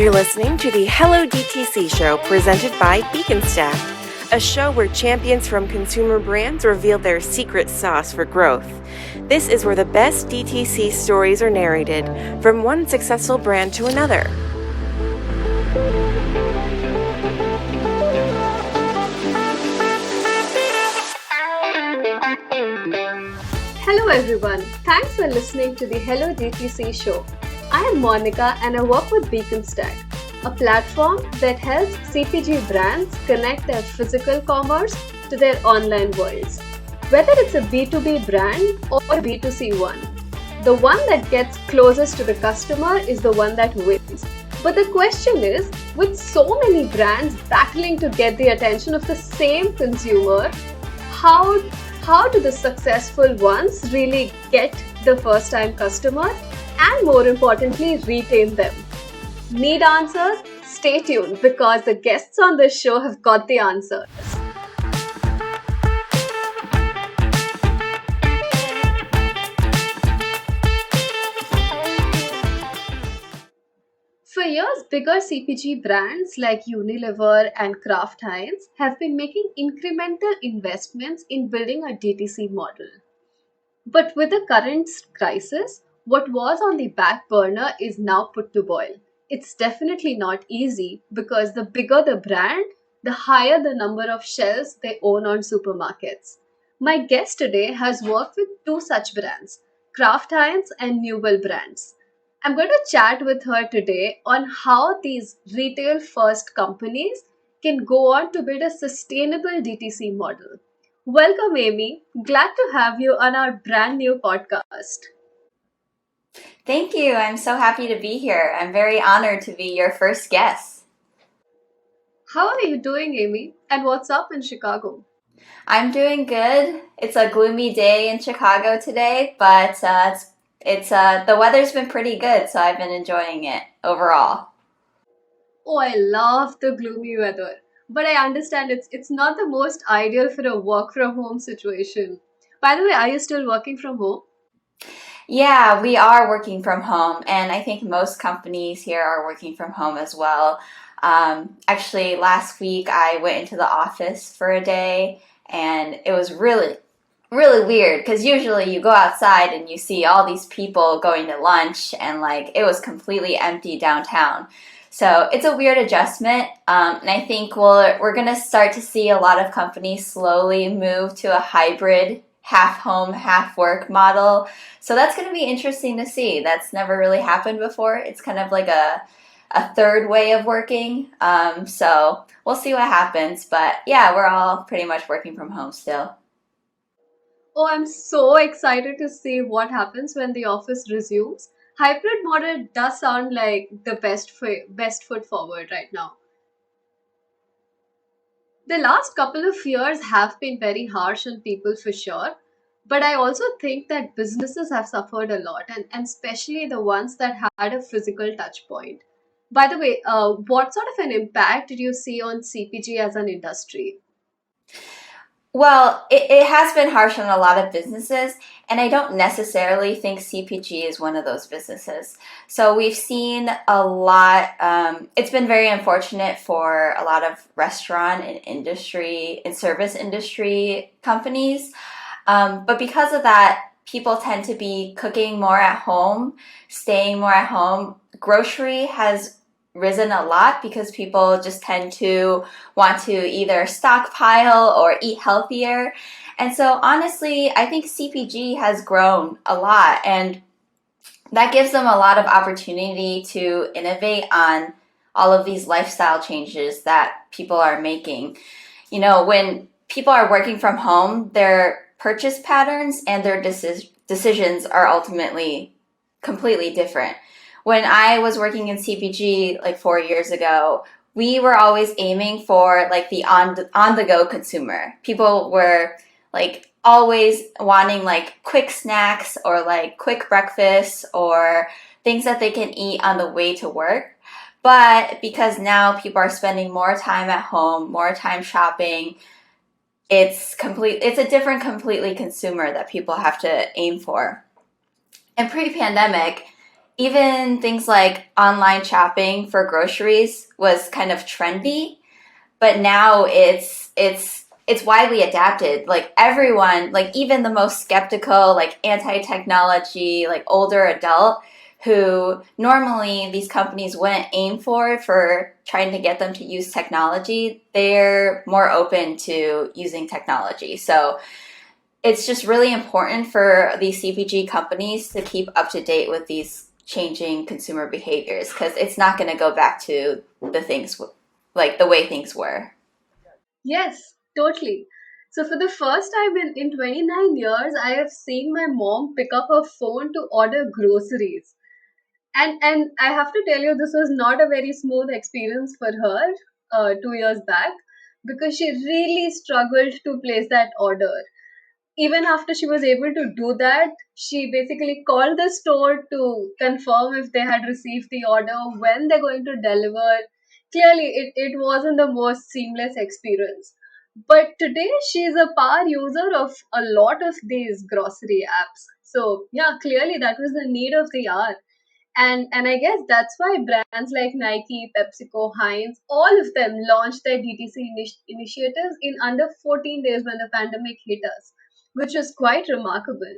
You're listening to the Hello DTC show presented by Beacon Stack, a show where champions from consumer brands reveal their secret sauce for growth. This is where the best DTC stories are narrated, from one successful brand to another. Hello everyone, thanks for listening to the Hello DTC show. I am Monica and I work with Beacon Stack, a platform that helps CPG brands connect their physical commerce to their online worlds. Whether it's a B2B brand or a B2C one, the one that gets closest to the customer is the one that wins. But the question is, with so many brands battling to get the attention of the same consumer, how do the successful ones really get the first-time customer and, more importantly, retain them? Need answers? Stay tuned because the guests on this show have got the answers. For years, bigger CPG brands like Unilever and Kraft Heinz have been making incremental investments in building a DTC model. But with the current crisis, what was on the back burner is now put to boil. It's definitely not easy because the bigger the brand, the higher the number of shelves they own on supermarkets. My guest today has worked with two such brands, Kraft Heinz and Newell brands. I'm going to chat with her today on how these retail-first companies can go on to build a sustainable DTC model. Welcome, Amy. Glad to have you on our brand new podcast. Thank you. I'm so happy to be here. I'm very honored to be your first guest. How are you doing, Amy? And what's up in Chicago? I'm doing good. It's a gloomy day in Chicago today, but the weather's been pretty good, so I've been enjoying it overall. Oh, I love the gloomy weather. But I understand it's not the most ideal for a work from home situation. By the way, are you still working from home? Yeah, we are working from home, and I think most companies here are working from home as well. Actually, last week I went into the office for a day, and it was really weird because usually you go outside and you see all these people going to lunch, and it was completely empty downtown. So it's a weird adjustment, and I think we're going to start to see a lot of companies slowly move to a hybrid half home, half work model. So that's going to be interesting to see. That's never really happened before. It's kind of like a third way of working. So we'll see what happens. But yeah, we're all pretty much working from home still. Oh, I'm so excited to see what happens when the office resumes. Hybrid model does sound like the best foot forward right now. The last couple of years have been very harsh on people for sure, but I also think that businesses have suffered a lot, and especially the ones that had a physical touch point. By the way, what sort of an impact did you see on CPG as an industry? Well, it has been harsh on a lot of businesses, and I don't necessarily think CPG is one of those businesses. So we've seen a lot, it's been very unfortunate for a lot of restaurant and service industry companies. But because of that, people tend to be cooking more at home, staying more at home. Grocery has risen a lot because people just tend to want to either stockpile or eat healthier. And so honestly, I think CPG has grown a lot, and that gives them a lot of opportunity to innovate on all of these lifestyle changes that people are making. You know, when people are working from home, their purchase patterns and their decisions are ultimately completely different. When I was working in CPG 4 years ago, we were always aiming for the on the go consumer. People were always wanting quick snacks or quick breakfast or things that they can eat on the way to work. But because now people are spending more time at home, more time shopping, it's a different completely consumer that people have to aim for. And pre-pandemic, even things like online shopping for groceries was kind of trendy, but now it's widely adapted. Like everyone, like even the most skeptical, like anti-technology, like older adult who normally these companies wouldn't aim for trying to get them to use technology, they're more open to using technology. So it's just really important for these CPG companies to keep up to date with these changing consumer behaviors because it's not going to go back to the things like the way things were. Yes, totally. So for the first time in 29 years, I have seen my mom pick up her phone to order groceries. And I have to tell you, this was not a very smooth experience for her 2 years back because she really struggled to place that order. Even after she was able to do that, she basically called the store to confirm if they had received the order, when they're going to deliver. Clearly, it wasn't the most seamless experience. But today, she's a power user of a lot of these grocery apps. So, yeah, clearly that was the need of the hour. And I guess that's why brands like Nike, PepsiCo, Heinz, all of them launched their DTC initiatives in under 14 days when the pandemic hit us, which is quite remarkable.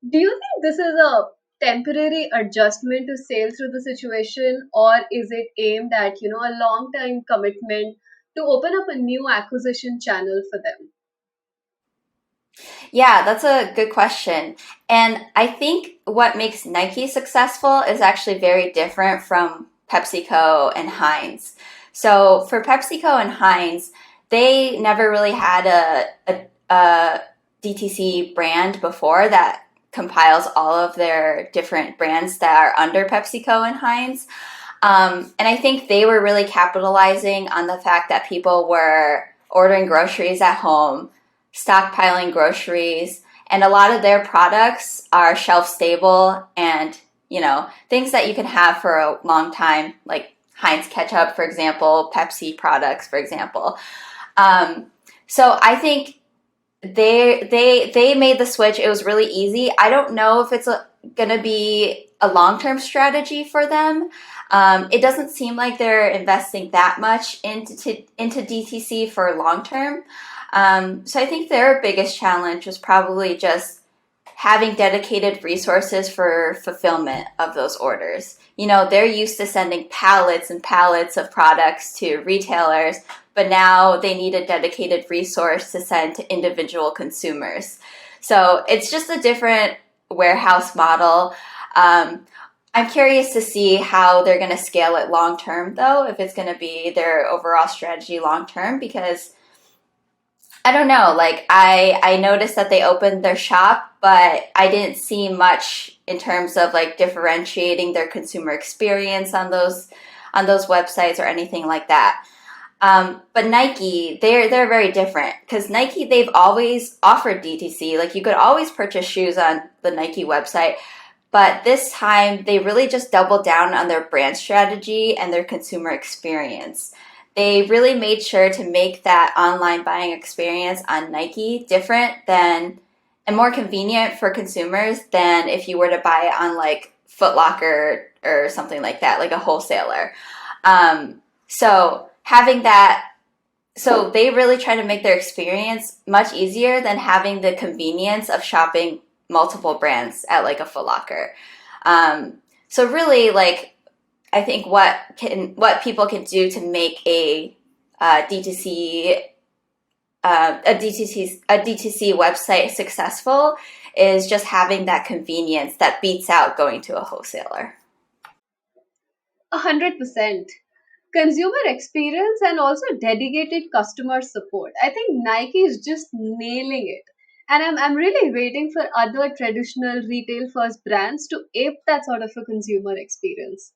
Do you think this is a temporary adjustment to sail through the situation, or is it aimed at, a long time commitment to open up a new acquisition channel for them? Yeah, that's a good question. And I think what makes Nike successful is actually very different from PepsiCo and Heinz. So for PepsiCo and Heinz, they never really had a DTC brand before that compiles all of their different brands that are under PepsiCo and Heinz. And I think they were really capitalizing on the fact that people were ordering groceries at home, stockpiling groceries, and a lot of their products are shelf stable and, things that you can have for a long time, like Heinz ketchup, for example, Pepsi products, for example. So I think they made the switch. It was really easy. I don't know if it's going to be a long-term strategy for them. It doesn't seem like they're investing that much into DTC for long term. So I think their biggest challenge was probably just having dedicated resources for fulfillment of those orders. They're used to sending pallets and pallets of products to retailers, but now they need a dedicated resource to send to individual consumers. So it's just a different warehouse model. I'm curious to see how they're going to scale it long term, though, if it's going to be their overall strategy long term, because I don't know. Like I noticed that they opened their shop, but I didn't see much in terms of like differentiating their consumer experience on those websites or anything like that. But Nike, they're very different because Nike, they've always offered DTC. Like you could always purchase shoes on the Nike website, but this time they really just doubled down on their brand strategy and their consumer experience. They really made sure to make that online buying experience on Nike different than and more convenient for consumers than if you were to buy it on like Foot Locker or something like that, like a wholesaler. So having that, so they really try to make their experience much easier than having the convenience of shopping multiple brands at like a Foot Locker. So really, like I think what people can do to make DTC a DTC website successful is just having that convenience that beats out going to a wholesaler. 100%. Consumer experience and also dedicated customer support. I think Nike is just nailing it. And I'm really waiting for other traditional retail first brands to ape that sort of a consumer experience.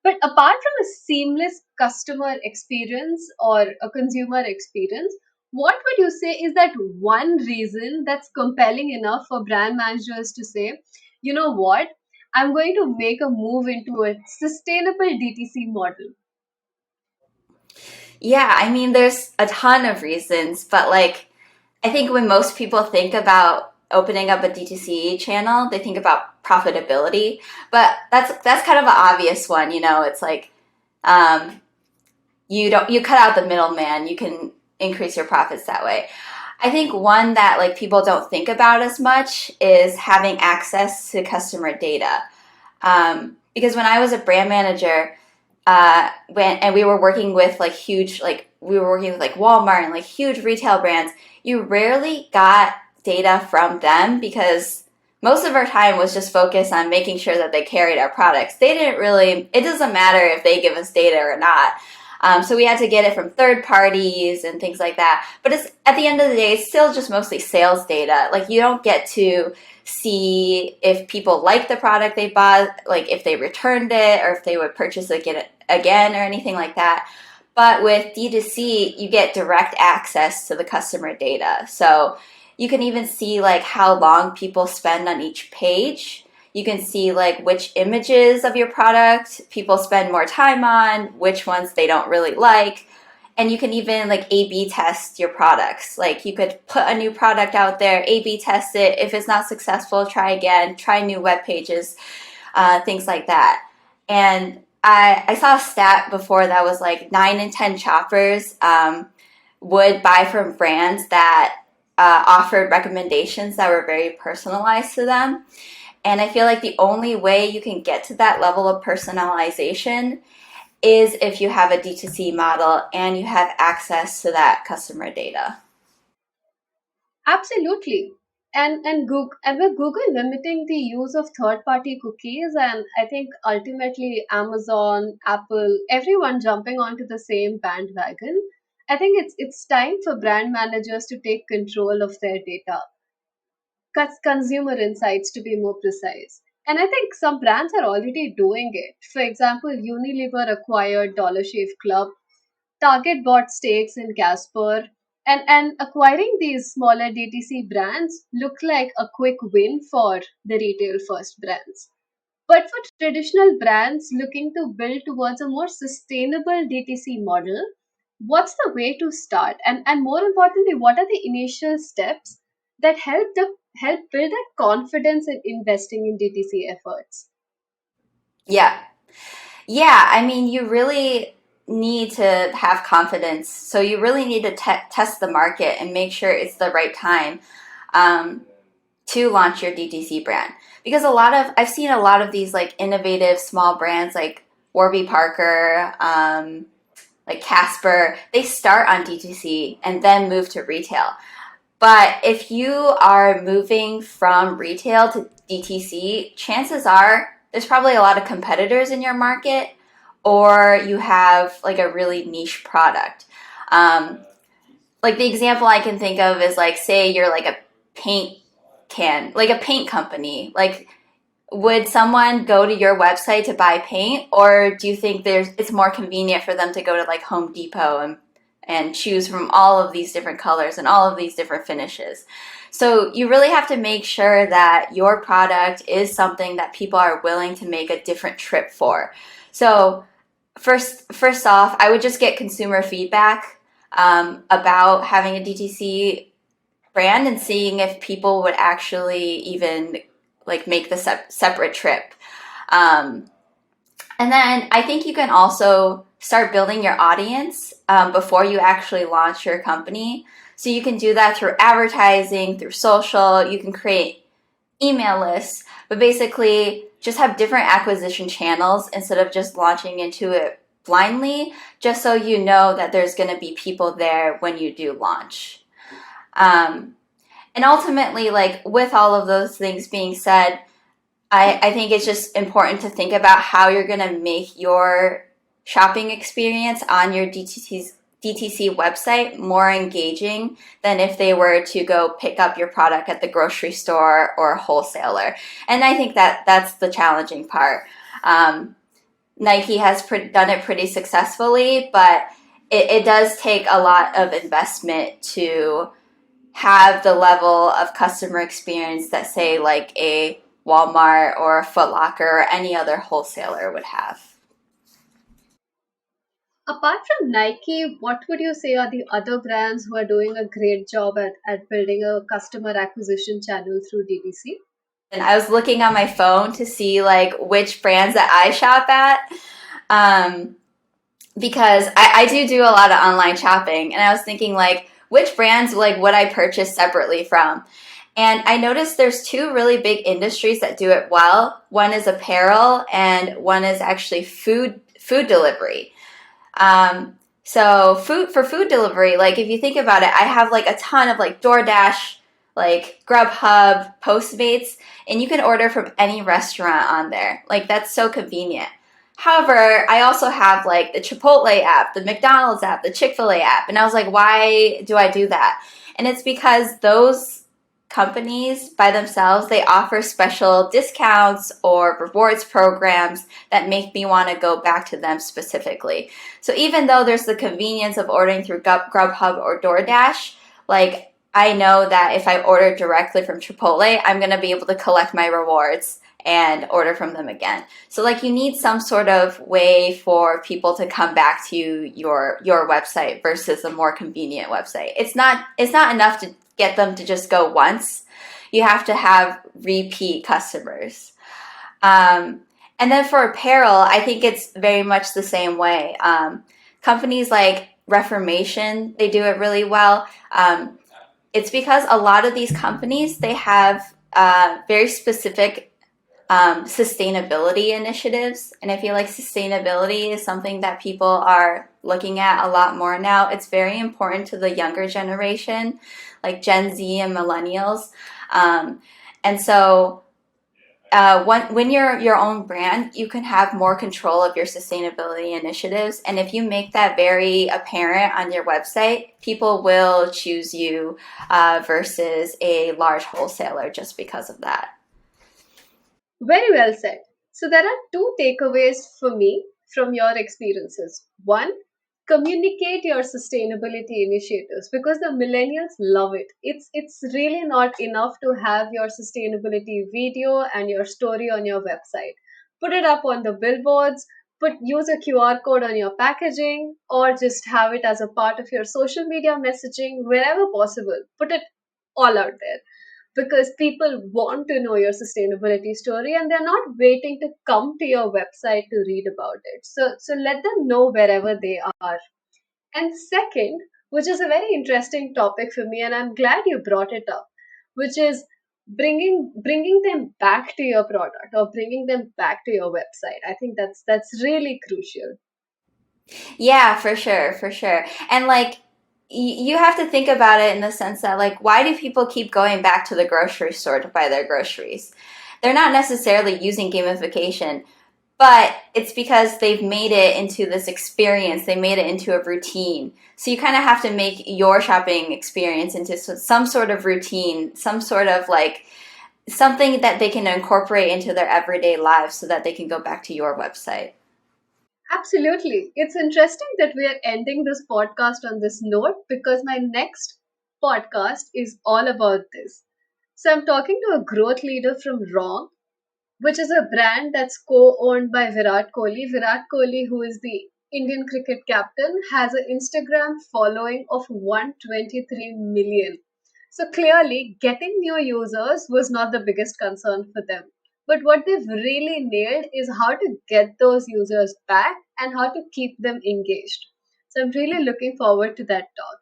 But apart from a seamless customer experience or a consumer experience, what would you say is that one reason that's compelling enough for brand managers to say, you know what, I'm going to make a move into a sustainable DTC model? Yeah, I mean, there's a ton of reasons, but like, I think when most people think about opening up a DTC channel, they think about profitability. But that's kind of an obvious one, you know. It's like you cut out the middleman, you can increase your profits that way. I think one that like people don't think about as much is having access to customer data. Because when I was a brand manager, we were working with like huge, like we were working with like Walmart and like huge retail brands, you rarely got data from them because most of our time was just focused on making sure that they carried our products. They didn't really, it doesn't matter if they give us data or not. So we had to get it from third parties and things like that. But it's at the end of the day, it's still just mostly sales data. Like you don't get to see if people like the product they bought, like if they returned it or if they would purchase it again or anything like that. But with D2C, you get direct access to the customer data. So you can even see like how long people spend on each page. You can see like which images of your product people spend more time on, which ones they don't really like. And you can even like A/B test your products. Like you could put a new product out there, A/B test it. If it's not successful, try again, try new web pages, things like that. And I saw a stat before that was like 9 in 10 shoppers would buy from brands that offered recommendations that were very personalized to them. And I feel like the only way you can get to that level of personalization is if you have a D2C model and you have access to that customer data. Absolutely. And with Google limiting the use of third party cookies, and I think ultimately Amazon, Apple, everyone jumping onto the same bandwagon, I think it's time for brand managers to take control of their data, consumer insights to be more precise. And I think some brands are already doing it. For example, Unilever acquired Dollar Shave Club, Target bought stakes in Casper, and acquiring these smaller DTC brands looked like a quick win for the retail first brands. But for traditional brands looking to build towards a more sustainable DTC model, what's the way to start? And more importantly, what are the initial steps that help build that confidence in investing in DTC efforts? Yeah. Yeah, I mean, you really need to have confidence. So you really need to test the market and make sure it's the right time um, to launch your DTC brand. Because I've seen a lot of these like innovative small brands like Warby Parker, like Casper, they start on DTC and then move to retail. But if you are moving from retail to DTC, chances are there's probably a lot of competitors in your market, or you have like a really niche product. Um, like the example I can think of is like, say you're like a like a paint company. Like, would someone go to your website to buy paint, or do you think it's more convenient for them to go to like Home Depot and choose from all of these different colors and all of these different finishes? So you really have to make sure that your product is something that people are willing to make a different trip for. So first off, I would just get consumer feedback about having a DTC brand and seeing if people would actually even like make the separate trip. And then I think you can also start building your audience before you actually launch your company. So you can do that through advertising, through social. You can create email lists, but basically just have different acquisition channels instead of just launching into it blindly, just so you know that there's going to be people there when you do launch. And ultimately, like with all of those things being said, I think it's just important to think about how you're going to make your shopping experience on your DTC website more engaging than if they were to go pick up your product at the grocery store or a wholesaler. And I think that's the challenging part. Nike has done it pretty successfully, but it does take a lot of investment to have the level of customer experience that, say, like a Walmart or a Foot Locker or any other wholesaler would have. Apart from Nike, what would you say are the other brands who are doing a great job at building a customer acquisition channel through DTC? And I was looking on my phone to see like which brands that I shop at. Um, because I do a lot of online shopping, and I was thinking like which brands like would I purchase separately from. And I noticed there's two really big industries that do it well. One is apparel and one is actually food delivery. So food delivery, like if you think about it, I have like a ton of like DoorDash, like Grubhub, Postmates, and you can order from any restaurant on there. Like that's so convenient. However, I also have like the Chipotle app, the McDonald's app, the Chick-fil-A app, and I was like, why do I do that? And it's because those companies by themselves, they offer special discounts or rewards programs that make me want to go back to them specifically. So even though there's the convenience of ordering through Grubhub or DoorDash, like I know that if I order directly from Chipotle, I'm going to be able to collect my rewards and order from them again. So like you need some sort of way for people to come back to your website versus a more convenient website. It's not enough to get them to just go once. You have to have repeat customers. And then for apparel, I think it's very much the same way. Companies like Reformation, they do it really well. It's because a lot of these companies, they have very specific sustainability initiatives. And I feel like sustainability is something that people are looking at a lot more now. It's very important to the younger generation, like Gen Z and millennials. And so when you're your own brand, you can have more control of your sustainability initiatives. And if you make that very apparent on your website, people will choose you versus a large wholesaler just because of that. Very well said. So there are two takeaways for me from your experiences. One, communicate your sustainability initiatives because the millennials love it. It's really not enough to have your sustainability video and your story on your website. Put it up on the billboards, use a QR code on your packaging, or just have it as a part of your social media messaging wherever possible. Put it all out there because people want to know your sustainability story and they're not waiting to come to your website to read about it. So let them know wherever they are. And second, which is a very interesting topic for me, and I'm glad you brought it up, which is bringing them back to your product or bringing them back to your website. I think that's really crucial. Yeah, for sure, for sure. And like you have to think about it in the sense that like why do people keep going back to the grocery store to buy their groceries? They're not necessarily using gamification, but it's because they've made it into this experience. They made it into a routine. So you kind of have to make your shopping experience into some sort of routine, some sort of like something that they can incorporate into their everyday lives so that they can go back to your website. Absolutely. It's interesting that we are ending this podcast on this note because my next podcast is all about this. So I'm talking to a growth leader from Wrong, which is a brand that's co-owned by Virat Kohli. Virat Kohli, who is the Indian cricket captain, has an Instagram following of 123 million. So clearly, getting new users was not the biggest concern for them. But what they've really nailed is how to get those users back and how to keep them engaged. So I'm really looking forward to that talk.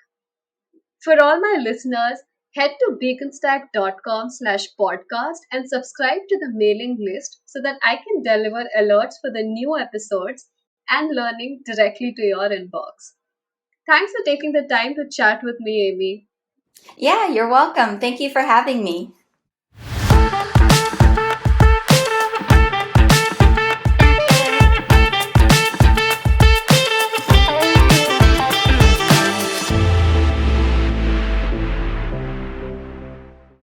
For all my listeners, head to beaconstack.com/podcast and subscribe to the mailing list so that I can deliver alerts for the new episodes and learning directly to your inbox. Thanks for taking the time to chat with me, Amy. Yeah, you're welcome. Thank you for having me.